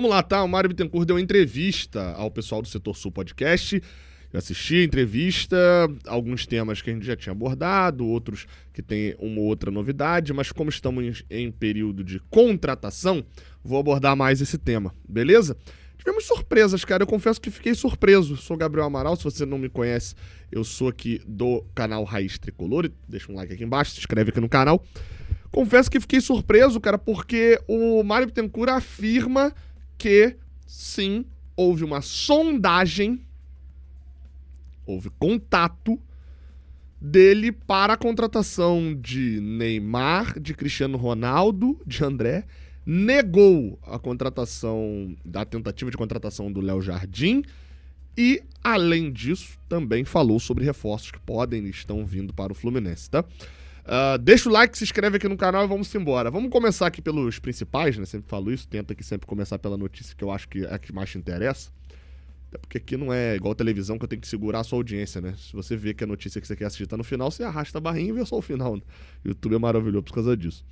Vamos lá, tá? O Mário Bittencourt deu uma entrevista ao pessoal do Setor Sul Podcast. Eu assisti a entrevista, alguns temas que a gente já tinha abordado, outros que tem uma outra novidade, mas como estamos em período de contratação, vou abordar mais esse tema, beleza? Tivemos surpresas, cara, eu confesso que fiquei surpreso. Sou Gabriel Amaral, se você não me conhece, eu sou aqui do canal Raiz Tricolor, deixa um like aqui embaixo, se inscreve aqui no canal. Confesso que fiquei surpreso, cara, porque o Mário Bittencourt afirma que, sim, houve uma sondagem, houve contato dele para a contratação de Neymar, de Cristiano Ronaldo, de André, negou a contratação, da tentativa de contratação do Léo Jardim e, além disso, também falou sobre reforços que podem e estão vindo para o Fluminense, tá? Deixa o like, se inscreve aqui no canal e vamos embora. Vamos começar aqui pelos principais, né? Sempre falo isso, tenta aqui sempre começar pela notícia que eu acho que é a que mais te interessa. Até porque aqui não é igual televisão que eu tenho que segurar a sua audiência, né? Se você vê que a notícia que você quer assistir tá no final, você arrasta a barrinha e vê só o final. Né? O YouTube é maravilhoso por causa disso.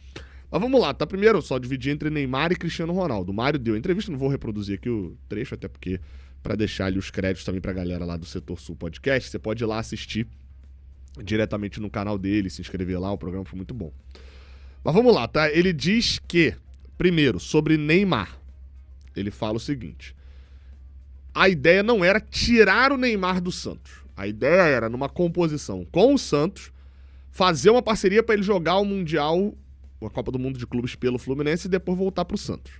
Mas vamos lá, tá? Primeiro, só dividir entre Neymar e Cristiano Ronaldo. O Mário deu a entrevista, não vou reproduzir aqui o trecho, até porque para deixar ali os créditos também pra galera lá do Setor Sul Podcast, você pode ir lá assistir diretamente no canal dele, se inscrever lá, o programa foi muito bom. Mas vamos lá, tá? Ele diz que, primeiro, sobre Neymar, ele fala o seguinte: a ideia não era tirar o Neymar do Santos. A ideia era, numa composição com o Santos, fazer uma parceria para ele jogar o Mundial, a Copa do Mundo de Clubes pelo Fluminense e depois voltar pro Santos.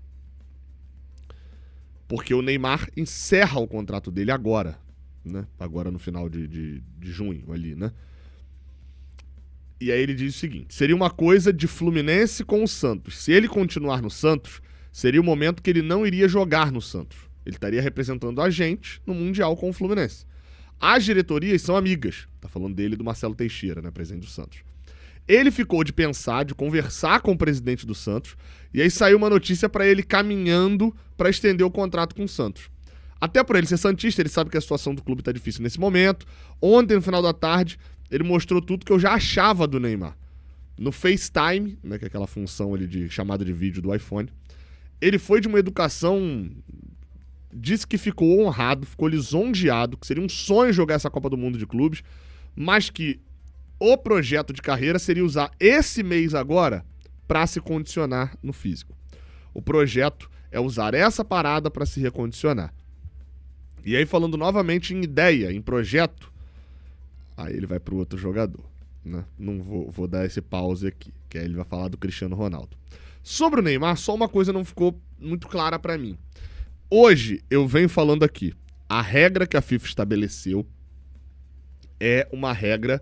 Porque o Neymar encerra o contrato dele agora, né? Agora no final de junho ali, né? E aí ele diz o seguinte: seria uma coisa de Fluminense com o Santos. Se ele continuar no Santos, seria o momento que ele não iria jogar no Santos. Ele estaria representando a gente no Mundial com o Fluminense. As diretorias são amigas. Tá falando dele e do Marcelo Teixeira, né, presidente do Santos. Ele ficou de pensar, de conversar com o presidente do Santos, e aí saiu uma notícia para ele caminhando para estender o contrato com o Santos. Até por ele ser santista, ele sabe que a situação do clube tá difícil nesse momento. Ontem, no final da tarde, ele mostrou tudo que eu já achava do Neymar. No FaceTime, né, que é aquela função ali de chamada de vídeo do iPhone, ele foi de uma educação, disse que ficou honrado, ficou lisonjeado, que seria um sonho jogar essa Copa do Mundo de Clubes, mas que o projeto de carreira seria usar esse mês agora para se condicionar no físico. O projeto é usar essa parada para se recondicionar. E aí, falando novamente em ideia, em projeto, aí ele vai para o outro jogador, né? Não vou dar esse pause aqui, que aí ele vai falar do Cristiano Ronaldo. Sobre o Neymar, só uma coisa não ficou muito clara para mim. Hoje, eu venho falando aqui, a regra que a FIFA estabeleceu é uma regra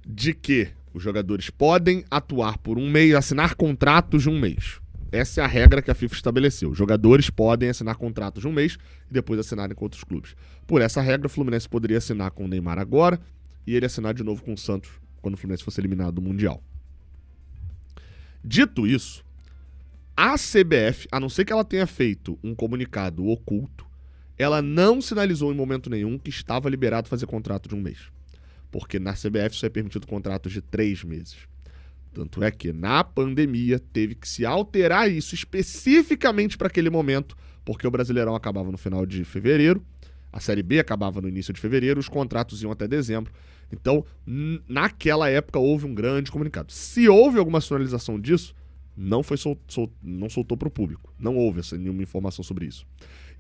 de que os jogadores podem atuar por um mês, assinar contratos de um mês. Essa é a regra que a FIFA estabeleceu. Os jogadores podem assinar contratos de um mês e depois assinarem com outros clubes. Por essa regra, o Fluminense poderia assinar com o Neymar agora e ele assinar de novo com o Santos quando o Fluminense fosse eliminado do Mundial. Dito isso, a CBF, a não ser que ela tenha feito um comunicado oculto, ela não sinalizou em momento nenhum que estava liberado fazer contrato de um mês. Porque na CBF só é permitido contratos de 3 meses. Tanto é que na pandemia teve que se alterar isso especificamente para aquele momento, porque o Brasileirão acabava no final de fevereiro, a Série B acabava no início de fevereiro, os contratos iam até dezembro. Então, naquela época houve um grande comunicado. Se houve alguma sinalização disso, não soltou para o público. Não houve nenhuma informação sobre isso.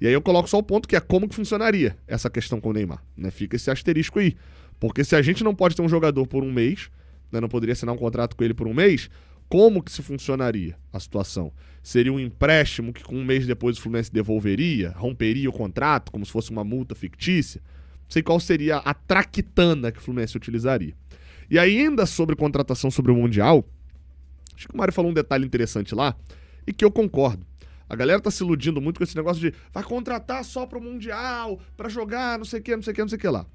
E aí eu coloco só o ponto que é como que funcionaria essa questão com o Neymar. Né? Fica esse asterisco aí. Porque se a gente não pode ter um jogador por um mês, né, não poderia assinar um contrato com ele por um mês, como que se funcionaria a situação? Seria um empréstimo que com um mês depois o Fluminense devolveria, romperia o contrato, como se fosse uma multa fictícia? Não sei qual seria a traquitana que o Fluminense utilizaria. E ainda sobre contratação sobre o Mundial, acho que o Mário falou um detalhe interessante lá, e que eu concordo. A galera tá se iludindo muito com esse negócio de vai contratar só pro Mundial, pra jogar, não sei o que, não sei o que, não sei o que lá.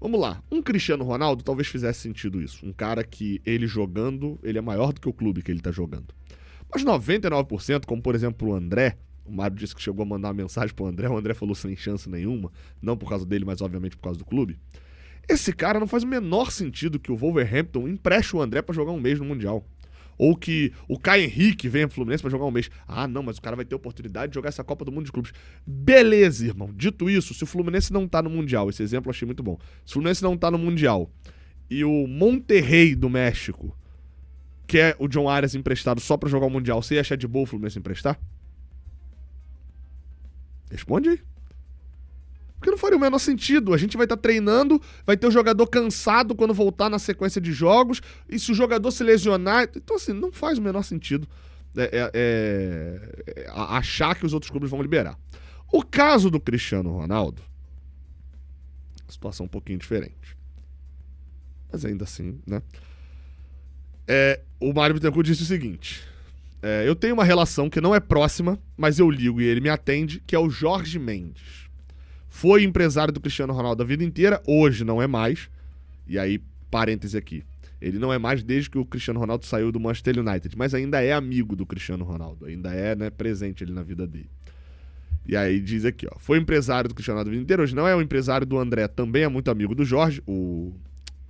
Vamos lá, um Cristiano Ronaldo talvez fizesse sentido isso. Um cara que ele jogando, ele é maior do que o clube que ele tá jogando. Mas 99%, como por exemplo o André, o Mário disse que chegou a mandar uma mensagem pro André, o André falou sem chance nenhuma, não por causa dele, mas obviamente por causa do clube. Esse cara não faz o menor sentido que o Wolverhampton empreste o André pra jogar um mês no Mundial. Ou que o Caio Henrique venha pro Fluminense pra jogar um mês. Ah, não, mas o cara vai ter oportunidade de jogar essa Copa do Mundo de Clubes. Beleza, irmão. Dito isso, se o Fluminense não tá no Mundial, esse exemplo eu achei muito bom. Se o Fluminense não tá no Mundial e o Monterrey do México quer o John Arias emprestado só pra jogar o Mundial, você ia achar de boa o Fluminense emprestar? Responde aí. Porque não faria o menor sentido. A gente vai estar treinando, vai ter o jogador cansado quando voltar na sequência de jogos, e se o jogador se lesionar... Então, assim, não faz o menor sentido achar que os outros clubes vão liberar. O caso do Cristiano Ronaldo, situação um pouquinho diferente. Mas ainda assim, né? O Mário Bittencourt disse o seguinte... eu tenho uma relação que não é próxima, mas eu ligo e ele me atende, que é o Jorge Mendes. Foi empresário do Cristiano Ronaldo a vida inteira, hoje não é mais. E aí, parêntese aqui. Ele não é mais desde que o Cristiano Ronaldo saiu do Manchester United, mas ainda é amigo do Cristiano Ronaldo, ainda é, né, presente ali na vida dele. E aí diz aqui, ó, foi empresário do Cristiano Ronaldo a vida inteira, hoje não é o empresário do André, também é muito amigo do Jorge, o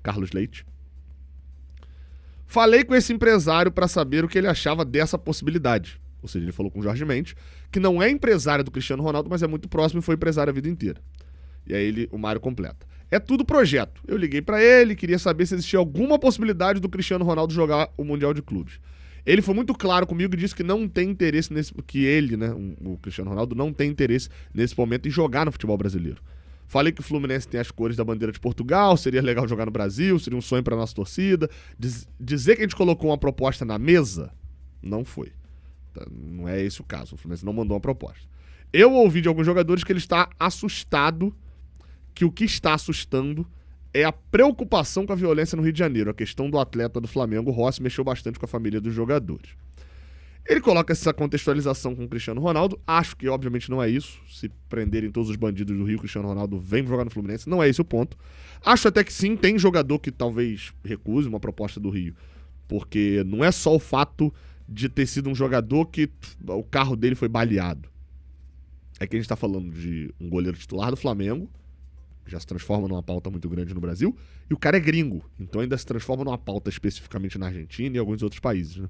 Carlos Leite. Falei com esse empresário para saber o que ele achava dessa possibilidade. Ou seja, ele falou com o Jorge Mendes, que não é empresário do Cristiano Ronaldo, mas é muito próximo e foi empresário a vida inteira. E aí o Mário completa. É tudo projeto. Eu liguei para ele, queria saber se existia alguma possibilidade do Cristiano Ronaldo jogar o Mundial de Clubes. Ele foi muito claro comigo e disse que não tem interesse que ele, né, o Cristiano Ronaldo, não tem interesse nesse momento em jogar no futebol brasileiro. Falei que o Fluminense tem as cores da bandeira de Portugal, seria legal jogar no Brasil, seria um sonho para nossa torcida. Dizer que a gente colocou uma proposta na mesa, não foi. Não é esse o caso, o Fluminense não mandou uma proposta. Eu ouvi de alguns jogadores que ele está assustado, que o que está assustando é a preocupação com a violência no Rio de Janeiro. A questão do atleta do Flamengo, Rossi, mexeu bastante com a família dos jogadores. Ele coloca essa contextualização com o Cristiano Ronaldo, acho que obviamente não é isso, se prenderem todos os bandidos do Rio, o Cristiano Ronaldo vem jogar no Fluminense, não é esse o ponto. Acho até que sim, tem jogador que talvez recuse uma proposta do Rio, porque não é só o fato de ter sido um jogador que o carro dele foi baleado. É que a gente tá falando de um goleiro titular do Flamengo, que já se transforma numa pauta muito grande no Brasil, e o cara é gringo, então ainda se transforma numa pauta especificamente na Argentina e alguns outros países, né?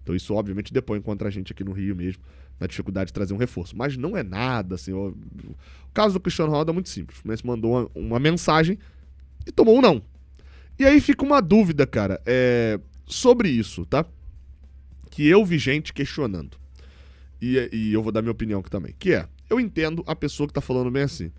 Então isso obviamente depõe contra a gente aqui no Rio mesmo, na dificuldade de trazer um reforço. Mas não é nada, assim, o caso do Cristiano Ronaldo é muito simples. O Fluminense mandou uma mensagem e tomou um não. E aí fica uma dúvida, cara, sobre isso, tá? Que eu vi gente questionando. E eu vou dar minha opinião aqui também. Que eu entendo a pessoa que tá falando bem assim.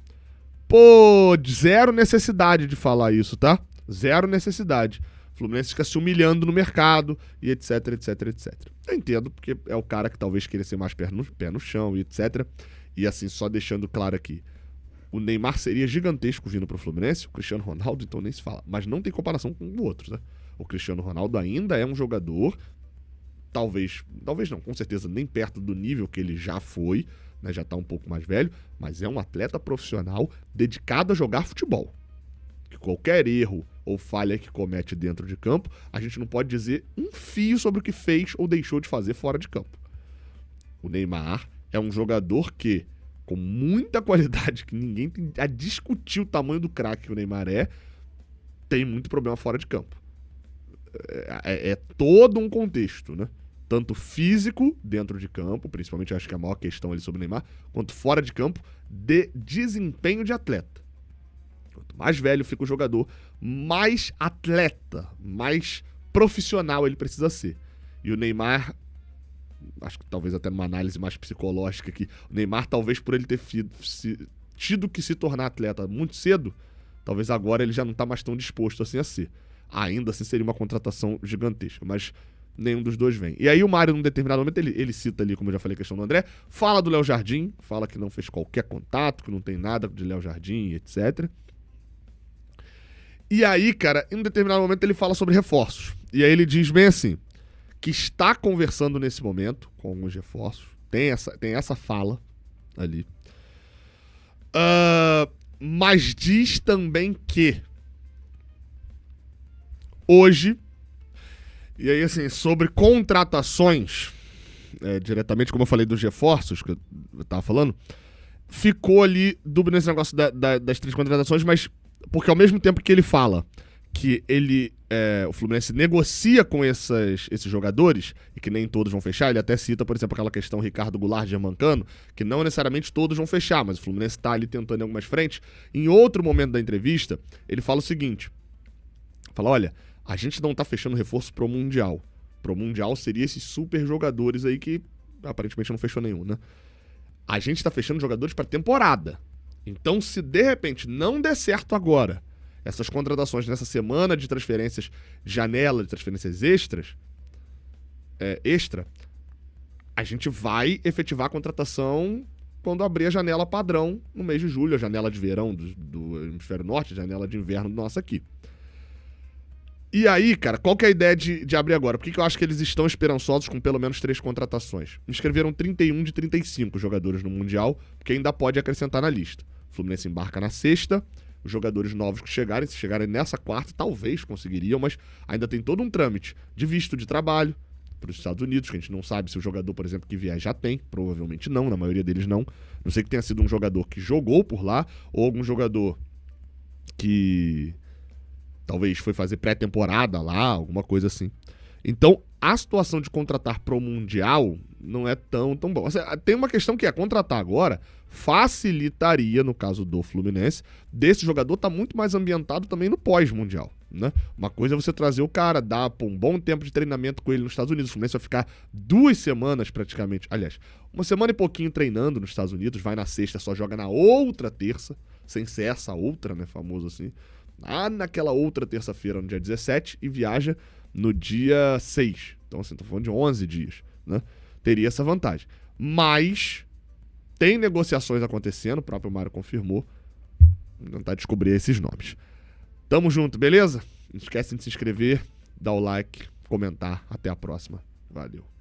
Pô, zero necessidade de falar isso, tá? Zero necessidade. O Fluminense fica se humilhando no mercado e etc, etc, etc. Eu entendo, porque é o cara que talvez queira ser mais pé no chão e etc. E assim, só deixando claro aqui. O Neymar seria gigantesco vindo pro Fluminense, o Cristiano Ronaldo, então nem se fala. Mas não tem comparação com o outro, né? O Cristiano Ronaldo ainda é um jogador... Talvez não, com certeza nem perto do nível que ele já foi, né, já tá um pouco mais velho, mas é um atleta profissional dedicado a jogar futebol. Que qualquer erro ou falha que comete dentro de campo, a gente não pode dizer um fio sobre o que fez ou deixou de fazer fora de campo. O Neymar é um jogador que, com muita qualidade, que ninguém tem a discutir o tamanho do craque que o Neymar tem muito problema fora de campo. É todo um contexto, né? Tanto físico, dentro de campo, principalmente acho que é a maior questão ali sobre o Neymar, quanto fora de campo, de desempenho de atleta. Quanto mais velho fica o jogador, mais atleta, mais profissional ele precisa ser. E o Neymar, acho que talvez até numa análise mais psicológica aqui, o Neymar talvez por ele ter tido que se tornar atleta muito cedo, talvez agora ele já não está mais tão disposto assim a ser. Ainda assim seria uma contratação gigantesca, mas nenhum dos dois vem. E aí o Mário, num determinado momento, ele cita ali, como eu já falei, a questão do André, fala do Léo Jardim, fala que não fez qualquer contato, que não tem nada de Léo Jardim, etc. E aí, cara, em um determinado momento ele fala sobre reforços. E aí ele diz bem assim, que está conversando nesse momento com alguns reforços, tem essa fala ali, mas diz também que hoje, e aí assim, sobre contratações, diretamente como eu falei dos reforços, que eu tava falando, ficou ali dúvida nesse negócio das 3 contratações, mas porque ao mesmo tempo que ele fala que o Fluminense negocia com esses jogadores, e que nem todos vão fechar. Ele até cita, por exemplo, aquela questão Ricardo Goulart, Germancano, que não necessariamente todos vão fechar, mas o Fluminense está ali tentando em algumas frentes. Em outro momento da entrevista, ele fala o seguinte, olha, a gente não tá fechando reforço pro Mundial. Pro Mundial seria esses super jogadores aí que aparentemente não fechou nenhum, né? A gente tá fechando jogadores pra temporada. Então, se de repente não der certo agora, essas contratações nessa semana de transferências, janela de transferências extra, a gente vai efetivar a contratação quando abrir a janela padrão no mês de julho, a janela de verão do hemisfério norte, a janela de inverno nossa aqui. E aí, cara, qual que é a ideia de abrir agora? Por que eu acho que eles estão esperançosos com pelo menos 3 contratações? Inscreveram 31 de 35 jogadores no Mundial, porque ainda pode acrescentar na lista. O Fluminense embarca na sexta, os jogadores novos que chegarem, se chegarem nessa quarta, talvez conseguiriam, mas ainda tem todo um trâmite de visto de trabalho para os Estados Unidos, que a gente não sabe se o jogador, por exemplo, que vier já tem, provavelmente não, na maioria deles não. Não sei que tenha sido um jogador que jogou por lá, ou algum jogador que talvez foi fazer pré-temporada lá, alguma coisa assim. Então, a situação de contratar pro Mundial não é tão bom. Tem uma questão que é contratar agora facilitaria, no caso do Fluminense, desse jogador tá muito mais ambientado também no pós-Mundial, né? Uma coisa é você trazer o cara, dar um bom tempo de treinamento com ele nos Estados Unidos. O Fluminense vai ficar 2 semanas praticamente, aliás, 1 semana e pouquinho treinando nos Estados Unidos, vai na sexta, só joga na outra terça, sem ser essa outra, né, famoso assim, naquela outra terça-feira, no dia 17, e viaja no dia 6. Então, assim, tô falando de 11 dias, né? Teria essa vantagem. Mas tem negociações acontecendo, o próprio Mário confirmou. Vou tentar descobrir esses nomes. Tamo junto, beleza? Não esquecem de se inscrever, dar o like, comentar. Até a próxima. Valeu.